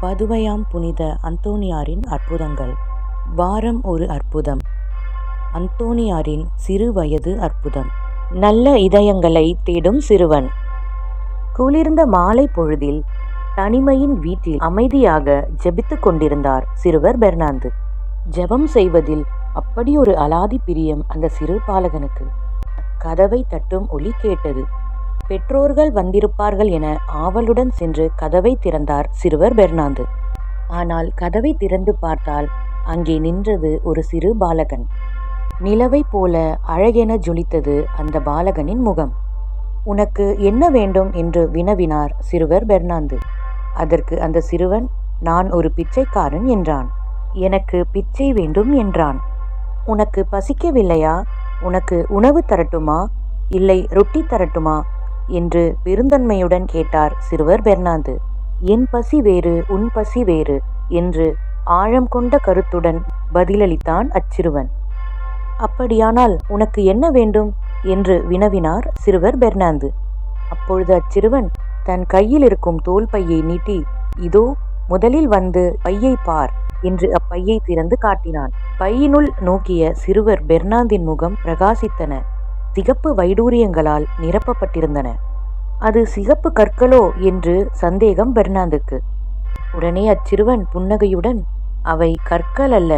பதுவையாம் புனித அந்தோணியாரின் அற்புதங்கள். வாரம் ஒரு அற்புதம். அந்தோணியாரின் சிறு வயது அற்புதம். நல்ல இதயங்களை தேடும் சிறுவன். குளிர்ந்த மாலை பொழுதில் தனிமையின் வீட்டில் அமைதியாக ஜெபித்துக் கொண்டிருந்தார் சிறுவர் பெர்னாந்து. ஜெபம் செய்வதில் அப்படி ஒரு அலாதி பிரியம் அந்த சிறு பாலகனுக்கு. கதவை தட்டும் ஒலி கேட்டது. பெற்றோர்கள் வந்திருப்பார்கள் என ஆவலுடன் சென்று கதவை திறந்தார் சிறுவர் பெர்னாந்து. ஆனால் கதவை திறந்து பார்த்தால் அங்கே நின்றது ஒரு சிறு பாலகன். நிலவை போல அழகென ஜொலித்தது அந்த பாலகனின் முகம். உனக்கு என்ன வேண்டும் என்று வினவினார் சிறுவர் பெர்னாந்து. அதற்கு அந்த சிறுவன், நான் ஒரு பிச்சைக்காரன் என்றான். எனக்கு பிச்சை வேண்டும் என்றான். உனக்கு பசிக்கவில்லையா? உனக்கு உணவு தரட்டுமா, இல்லை ரொட்டி தரட்டுமா என்று பெருந்தன்மையுடன் கேட்டார் சிறுவர் பெர்னாந்து. என் பசி வேறு, உன் பசி வேறு என்று ஆழம் கொண்ட கருத்துடன் பதிலளித்தான் அச்சிறுவன். அப்படியானால் உனக்கு என்ன வேண்டும் என்று வினவினார் சிறுவர் பெர்னாந்து. அப்பொழுது அச்சிறுவன் தன் கையில் இருக்கும் தோல் பையை நீட்டி, இதோ முதலில் வந்து பையை பார் என்று அப்பையை திறந்து காட்டினான். பையினுள் நோக்கிய சிறுவர் பெர்னாந்தின் முகம் பிரகாசித்தன. சிகப்பு வைடூரியங்களால் நிரப்பப்பட்டிருந்தன. அது சிகப்பு கற்களோ என்று சந்தேகம் பெர்னாந்துக்கு. உடனே அச்சிறுவன் புன்னகையுடன், அவை கற்கள் அல்ல,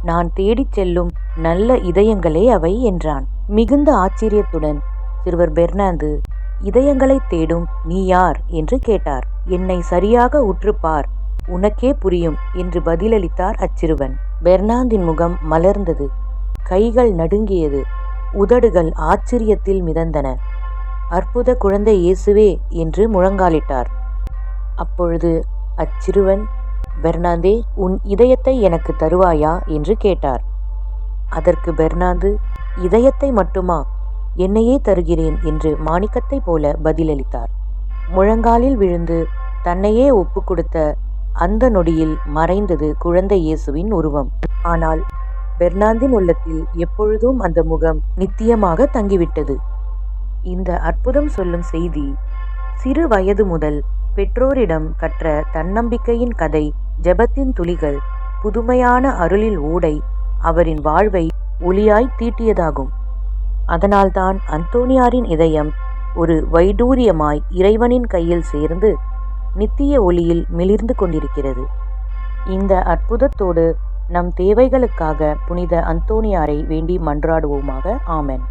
நான் தேடிச் செல்லும் நல்ல இதயங்களே அவை என்றான். மிகுந்த ஆச்சரியத்துடன் சிறுவர் பெர்னாந்து, இதயங்களை தேடும் நீ யார் என்று கேட்டார். என்னை சரியாக உற்றுப்பார், உனக்கே புரியும் என்று பதிலளித்தார் அச்சிறுவன். பெர்னாந்தின் முகம் மலர்ந்தது. கைகள் நடுங்கியது. உதடுகள் ஆச்சரியத்தில் மிதந்தன. அற்புத குழந்தை இயேசுவே என்று முழங்காலிட்டார். அப்பொழுது அச்சிறுவன், பெர்னாந்தே, உன் இதயத்தை எனக்கு தருவாயா என்று கேட்டார். அதற்கு பெர்னாந்து, இதயத்தை மட்டுமா, என்னையே தருகிறேன் என்று மாணிக்கத்தை போல பதிலளித்தார். முழங்காலில் விழுந்து தன்னையே ஒப்பு கொடுத்த அந்த நொடியில் மறைந்தது குழந்தை இயேசுவின் உருவம். ஆனால் பெர்னாந்தின் உள்ளத்தில் எப்பொழுதும் அந்த முகம் நித்தியமாக தங்கிவிட்டது. இந்த அற்புதம் சொல்லும் செய்தி, சிறு வயது முதல் பெற்றோரிடம் கற்ற தன்னம்பிக்கையின் கதை, ஜெபத்தின் துளிகள், புதுமையான அருளில் ஓடை அவரின் வாழ்வை ஒளியாய் தீட்டியதாகும். அதனால்தான் அந்தோணியாரின் இதயம் ஒரு வைடூரியமாய் இறைவனின் கையில் சேர்ந்து நித்திய ஒளியில் மிளிர்ந்து கொண்டிருக்கிறது. இந்த அற்புதத்தோடு நம் தேவைகளுக்காக புனித அந்தோணியாரை வேண்டி மன்றாடுவோமாக. ஆமென்.